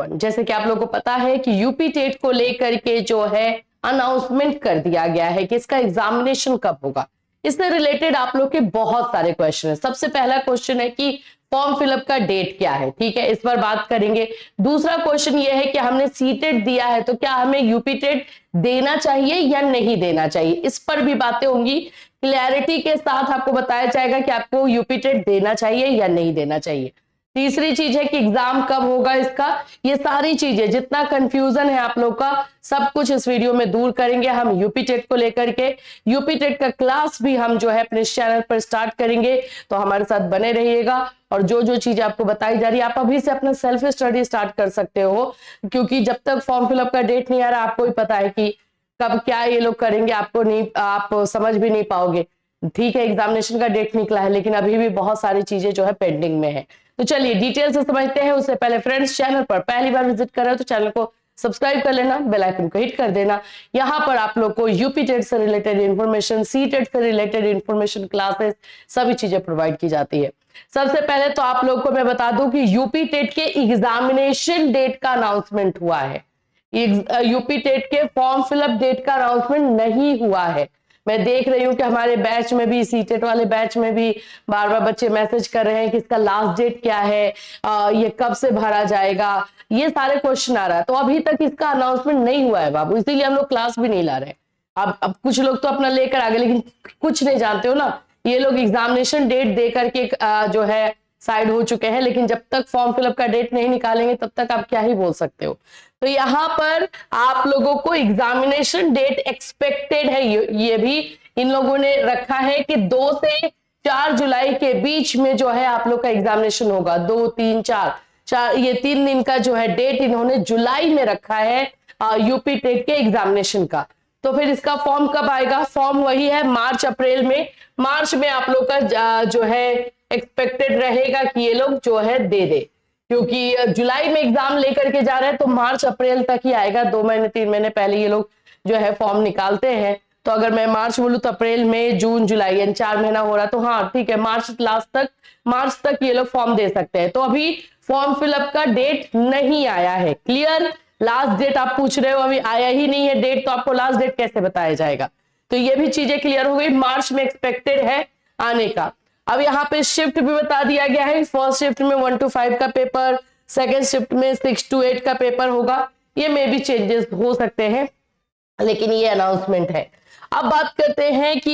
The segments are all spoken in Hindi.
1। जैसे कि आप लोगों को पता है कि यूपी टेट को लेकर के जो है अनाउंसमेंट कर दिया गया है कि इसका एग्जामिनेशन कब होगा। इससे रिलेटेड आप लोग के बहुत सारे क्वेश्चन है। सबसे पहला क्वेश्चन है कि फॉर्म फिलअप का डेट क्या है, ठीक है, इस पर बात करेंगे। दूसरा क्वेश्चन ये है कि हमने सीटेट दिया है तो क्या हमें यूपी टेट देना चाहिए या नहीं देना चाहिए, इस पर भी बातें होंगी। क्लैरिटी के साथ आपको बताया जाएगा कि आपको यूपी टेट देना चाहिए या नहीं देना चाहिए। तीसरी चीज है कि एग्जाम कब होगा इसका। ये सारी चीजें, जितना कंफ्यूजन है आप लोग का, सब कुछ इस वीडियो में दूर करेंगे हम यूपी टेट को लेकर के। यूपी टेट का क्लास भी हम जो है अपने चैनल पर स्टार्ट करेंगे, तो हमारे साथ बने रहिएगा। और जो जो चीजें आपको बताई जा रही है, आप अभी से अपना सेल्फ स्टडी स्टार्ट कर सकते हो, क्योंकि जब तक फॉर्म फिलअप का डेट नहीं आ रहा, आपको ही पता है कि कब क्या ये लोग करेंगे, आपको नहीं, आप समझ भी नहीं पाओगे। ठीक है, एग्जामिनेशन का डेट निकला है, लेकिन अभी भी बहुत सारी चीजें जो है पेंडिंग में है। तो चलिए डिटेल से समझते हैं। उससे पहले फ्रेंड्स, चैनल पर पहली बार विजिट कर रहे हो तो चैनल को सब्सक्राइब कर लेना, बेल आइकन को हिट कर देना। यहाँ पर आप लोग को यूपी टेट से रिलेटेड इन्फॉर्मेशन, सी टेट से रिलेटेड इन्फॉर्मेशन, क्लासेस, सभी चीजें प्रोवाइड की जाती है। सबसे पहले तो आप लोग को मैं बता दूं कि यूपी टेट के एग्जामिनेशन डेट का अनाउंसमेंट हुआ है। यूपी टेट के फॉर्म फिलअप डेट का अनाउंसमेंट नहीं हुआ है। मैं देख रही हूँ कि हमारे बैच में भी, सीटेट वाले बैच में भी बार बार बच्चे मैसेज कर रहे हैं कि इसका लास्ट डेट क्या है, ये कब से भरा जाएगा, ये सारे क्वेश्चन आ रहा है। तो अभी तक इसका अनाउंसमेंट नहीं हुआ है बाबू, इसीलिए हम लोग क्लास भी नहीं ला रहे। अब कुछ लोग तो अपना लेकर आ गए, लेकिन कुछ नहीं जानते हो ना, ये लोग एग्जामिनेशन डेट दे करके जो है साइड हो चुके हैं। लेकिन जब तक फॉर्म फिलअप का डेट नहीं निकालेंगे तब तक आप क्या ही बोल सकते हो। तो यहाँ पर आप लोगों को एग्जामिनेशन डेट एक्सपेक्टेड है, ये भी इन लोगों ने रखा है कि 2 से 4 जुलाई के बीच में जो है आप लोग का एग्जामिनेशन होगा। 2, 3, 4, ये 3 दिन का जो है डेट इन्होंने जुलाई में रखा है यूपी टेट के एग्जामिनेशन का। तो फिर इसका फॉर्म कब आएगा? फॉर्म वही है मार्च अप्रैल में। मार्च में आप लोग का जो है एक्सपेक्टेड रहेगा कि ये लोग जो है दे दे, क्योंकि जुलाई में एग्जाम लेकर के जा रहे हैं तो मार्च अप्रैल तक ही आएगा। 2 महीने 3 महीने पहले ये लोग जो है फॉर्म निकालते हैं। तो अगर मैं मार्च बोलूं तो अप्रैल, मई, जून, जुलाई, यानी 4 महीना हो रहा, तो हाँ ठीक है, मार्च तक ये लोग फॉर्म दे सकते हैं। तो अभी फॉर्म फिलअप का डेट नहीं आया है। क्लियर? लास्ट डेट आप पूछ रहे हो, अभी आया ही नहीं है डेट, तो आपको लास्ट डेट कैसे बताया जाएगा? तो ये भी चीजें क्लियर हो गई। मार्च में एक्सपेक्टेड है आने का। अब यहाँ पे शिफ्ट भी बता दिया गया है। फर्स्ट शिफ्ट में 1 to 5 का पेपर, सेकेंड शिफ्ट में 6 to 8 का पेपर होगा। ये में भी चेंजेस हो सकते हैं, लेकिन ये अनाउंसमेंट है। अब बात करते हैं कि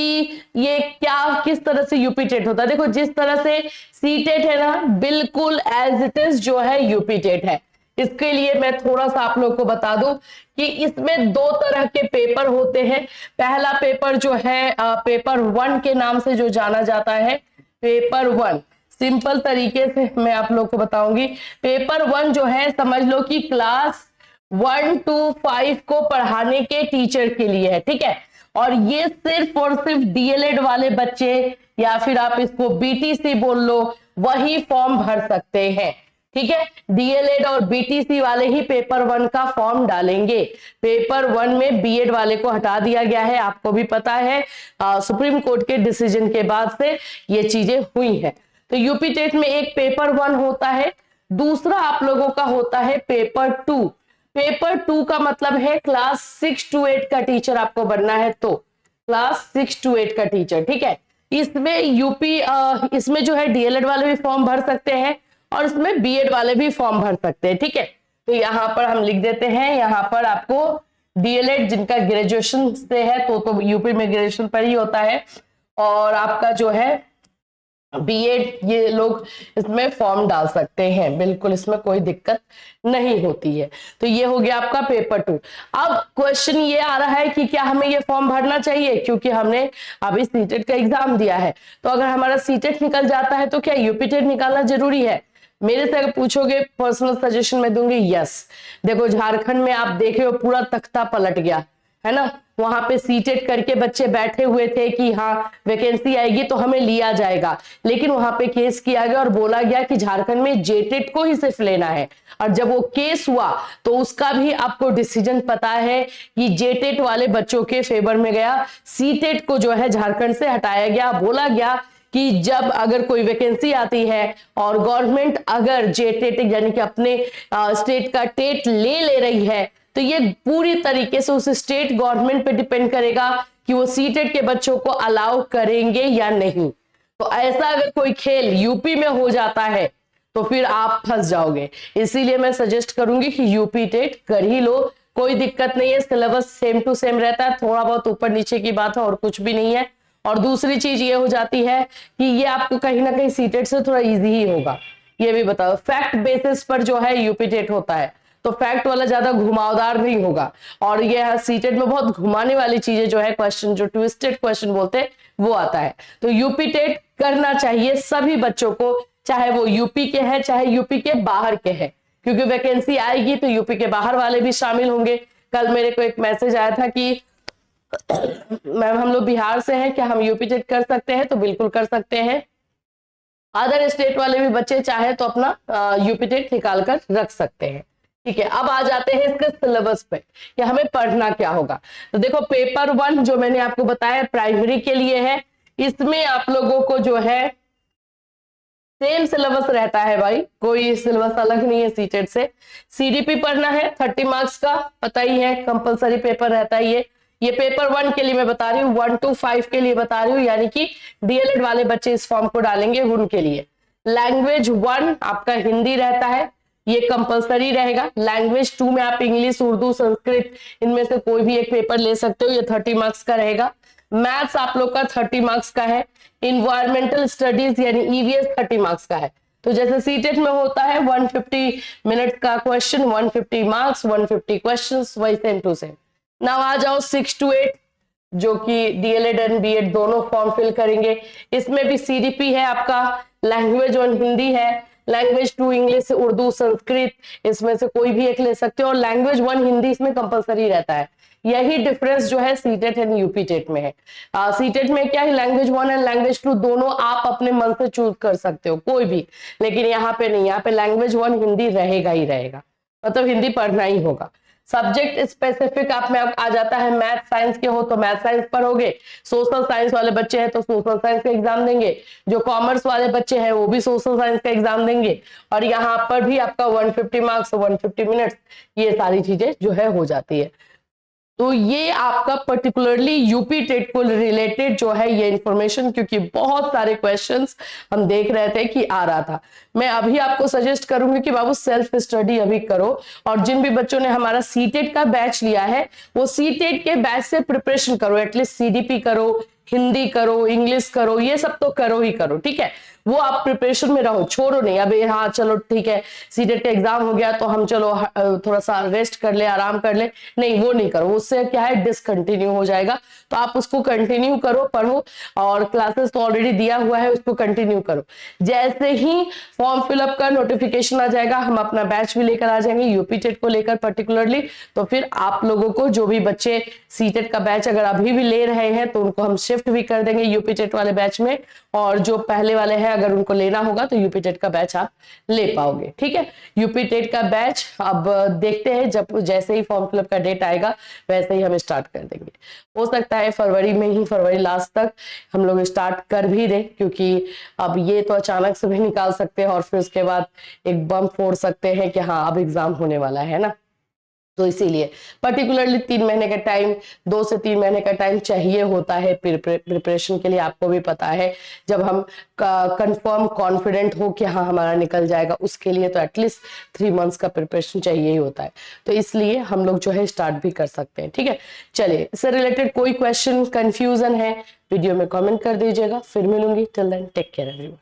ये क्या, किस तरह से यूपी टेट होता है। देखो, जिस तरह से सी टेट है ना, बिल्कुल एज इट इज जो है यूपी टेट है। इसके लिए मैं थोड़ा सा आप लोग को बता दूं कि इसमें 2 तरह के पेपर होते हैं। पहला पेपर जो है पेपर 1 के नाम से जो जाना जाता है, पेपर 1। सिंपल तरीके से मैं आप लोग को बताऊंगी। पेपर 1 जो है, समझ लो कि क्लास 1 to 5 को पढ़ाने के टीचर के लिए है, ठीक है। और ये सिर्फ और सिर्फ डीएलएड वाले बच्चे, या फिर आप इसको बीटीसी बोल लो, वही फॉर्म भर सकते हैं, ठीक है। डीएलएड और बीटीसी वाले ही पेपर 1 का फॉर्म डालेंगे। पेपर 1 में बीएड वाले को हटा दिया गया है, आपको भी पता है, सुप्रीम कोर्ट के डिसीजन के बाद से ये चीजें हुई है। तो यूपी टेट में एक पेपर 1 होता है, दूसरा आप लोगों का होता है पेपर 2। पेपर 2 का मतलब है क्लास 6 to 8 का टीचर आपको बनना है, तो क्लास 6 to 8 का टीचर, ठीक है। इसमें इसमें जो है डीएलएड वाले भी फॉर्म भर सकते हैं और इसमें बीएड वाले भी फॉर्म भर सकते हैं, ठीक है। तो यहाँ पर हम लिख देते हैं, यहाँ पर आपको डीएलएड जिनका ग्रेजुएशन से है तो यूपी में ग्रेजुएशन पर ही होता है, और आपका जो है बीएड, ये लोग इसमें फॉर्म डाल सकते हैं, बिल्कुल इसमें कोई दिक्कत नहीं होती है। तो ये हो गया आपका पेपर 2। अब क्वेश्चन ये आ रहा है कि क्या हमें ये फॉर्म भरना चाहिए, क्योंकि हमने अभी सीटेट का एग्जाम दिया है। तो अगर हमारा सीटेट निकल जाता है तो क्या यूपी टेट निकालना जरूरी है? मेरे से अगर पूछोगे, पर्सनल सजेशन में दूंगी यस। देखो, झारखंड में आप देखे हो पूरा तख्ता पलट गया है ना। वहां पे सीटेट करके बच्चे बैठे हुए थे कि हाँ वैकेंसी आएगी तो हमें लिया जाएगा, लेकिन वहां पे केस किया गया और बोला गया कि झारखंड में जेटेट को ही सिर्फ लेना है। और जब वो केस हुआ तो उसका भी आपको डिसीजन पता है कि जेटेट वाले बच्चों के फेवर में गया, सीटेट को जो है झारखंड से हटाया गया। बोला गया कि जब अगर कोई वैकेंसी आती है और गवर्नमेंट अगर जेटेट यानी कि अपने स्टेट का टेट ले रही है, तो ये पूरी तरीके से उस स्टेट गवर्नमेंट पे डिपेंड करेगा कि वो सीटेट के बच्चों को अलाउ करेंगे या नहीं। तो ऐसा अगर कोई खेल यूपी में हो जाता है तो फिर आप फंस जाओगे। इसीलिए मैं सजेस्ट करूंगी कि यूपी टेट कर ही लो, कोई दिक्कत नहीं है, सिलेबस सेम टू सेम रहता है, थोड़ा बहुत ऊपर नीचे की बात है और कुछ भी नहीं है। और दूसरी चीज ये हो जाती है कि ये आपको कहीं ना कहीं सीटेट से थोड़ा इजी ही होगा। ये भी बताओ, फैक्ट बेसिस पर जो है यूपी टेट होता है, तो फैक्ट वाला ज्यादा घुमावदार नहीं होगा। और ये सीटेट में बहुत घुमाने वाली चीजें जो है, क्वेश्चन जो ट्विस्टेड क्वेश्चन बोलते हैं वो आता है। तो यूपी टेट करना चाहिए सभी बच्चों को, चाहे वो यूपी के हैं चाहे यूपी के बाहर के हैं, क्योंकि वैकेंसी आएगी तो यूपी के बाहर वाले भी शामिल होंगे। कल मेरे को एक मैसेज आया था कि मैम हम लोग बिहार से हैं, क्या हम यूपी टेट कर सकते हैं? तो बिल्कुल कर सकते हैं। अदर स्टेट वाले भी बच्चे चाहे तो अपना यूपी टेट निकाल कर रख सकते हैं। ठीक है, अब आ जाते हैं इसके सिलेबस पे कि हमें पढ़ना क्या होगा। तो देखो, पेपर 1 जो मैंने आपको बताया प्राइमरी के लिए है, इसमें आप लोगों को जो है सेम सिलेबस रहता है भाई, कोई सिलेबस अलग नहीं है सीटेट से। सीडीपी पढ़ना है 30 मार्क्स का, पता ही है, कंपलसरी पेपर रहता है ये पेपर 1 के लिए मैं बता रही हूँ, 1 to 5 के लिए बता रही हूँ, यानी कि डीएलएड वाले बच्चे इस फॉर्म को डालेंगे उनके लिए। लैंग्वेज 1 आपका हिंदी रहता है, ये कंपलसरी रहेगा। लैंग्वेज 2 में आप इंग्लिश, उर्दू, संस्कृत इनमें से कोई भी एक पेपर ले सकते हो, ये 30 मार्क्स का रहेगा। मैथ्स आप लोग का 30 मार्क्स का है। इन्वायरमेंटल स्टडीज यानी ईवीएस 30 मार्क्स का है। तो जैसे सीटेट में होता है 150 मिनट का क्वेश्चन, 150 मार्क्स, 150 क्वेश्चंस, वही सेम टू सेम। नाउ आ जाओ 6 to 8 जो कि डीएलएड एंड बीएड दोनों फॉर्म फिल करेंगे। इसमें भी सीडीपी है आपका, लैंग्वेज 1 हिंदी है, लैंग्वेज 2 इंग्लिश, उर्दू, संस्कृत, इसमें से कोई भी एक ले सकते हो, और लैंग्वेज 1 हिंदी इसमें कंपलसरी रहता है। यही डिफरेंस जो है सीटेट एंड यूपी टेट में है। सीटेट में क्या है, लैंग्वेज 1 एंड लैंग्वेज 2 दोनों आप अपने मन से चूज कर सकते हो कोई भी, लेकिन यहाँ पे नहीं, यहाँ पे लैंग्वेज 1 हिंदी रहेगा ही रहेगा, मतलब हिंदी पढ़ना ही होगा। सब्जेक्ट स्पेसिफिक आप में आ जाता है, मैथ साइंस के हो तो मैथ साइंस पढ़ोगे, सोशल साइंस वाले बच्चे हैं तो सोशल साइंस का एग्जाम देंगे, जो कॉमर्स वाले बच्चे हैं वो भी सोशल साइंस का एग्जाम देंगे। और यहाँ पर भी आपका 150 मार्क्स, 150 मिनट्स, ये सारी चीजें जो है हो जाती है। तो ये आपका पर्टिकुलरली यूपी टेट को रिलेटेड जो है ये इंफॉर्मेशन, क्योंकि बहुत सारे क्वेश्चंस हम देख रहे थे कि आ रहा था। मैं अभी आपको सजेस्ट करूंगी कि बाबू सेल्फ स्टडी अभी करो, और जिन भी बच्चों ने हमारा सीटेट का बैच लिया है वो सीटेट के बैच से प्रिपरेशन करो, एटलीस्ट सीडीपी करो, हिंदी करो, इंग्लिश करो, ये सब तो करो ही करो, ठीक है। वो आप प्रिपरेशन में रहो, छोड़ो नहीं। अभी हाँ चलो ठीक है सीटेट का एग्जाम हो गया तो हम चलो थोड़ा सा रेस्ट कर ले, आराम कर ले, नहीं वो नहीं करो, उससे क्या है डिसकंटिन्यू हो जाएगा। तो आप उसको कंटिन्यू करो, पढ़ो, और क्लासेस तो ऑलरेडी दिया हुआ है उसको कंटिन्यू करो। जैसे ही फॉर्म फिलअप का नोटिफिकेशन आ जाएगा हम अपना बैच भी लेकर आ जाएंगे यूपी टेट को लेकर पर्टिकुलरली। तो फिर आप लोगों को जो भी बच्चे सीटेट का बैच अगर अभी भी ले रहे हैं तो उनको हम शिफ्ट भी कर देंगे यूपी टेट वाले बैच में, और जो पहले वाले हैं अगर उनको लेना होगा तो यूपी टेट का बैच आप ले पाओगे, ठीक है। यूपी टेट का बैच अब देखते हैं, जब जैसे ही फॉर्म फिलअप का डेट आएगा वैसे ही हम स्टार्ट कर देंगे। हो सकता है फरवरी में ही, फरवरी लास्ट तक हम लोग स्टार्ट कर भी दें, क्योंकि अब ये तो अचानक से भी निकाल सकते हैं और फिर उसके बाद एक बम फोड़ सकते हैं कि हाँ अब एग्जाम होने वाला है ना। तो इसीलिए पर्टिकुलरली 3 महीने का टाइम, 2 से 3 महीने का टाइम चाहिए होता है प्रिपरेशन के लिए, आपको भी पता है। जब हम कंफर्म कॉन्फिडेंट हो कि हाँ हमारा निकल जाएगा, उसके लिए तो एटलीस्ट 3 मंथ्स का प्रिपरेशन चाहिए ही होता है। तो इसलिए हम लोग जो है स्टार्ट भी कर सकते हैं, ठीक है। चलिए, इससे रिलेटेड कोई क्वेश्चन, कंफ्यूजन है वीडियो में कमेंट कर दीजिएगा। फिर मिलूंगी, till then take care everyone.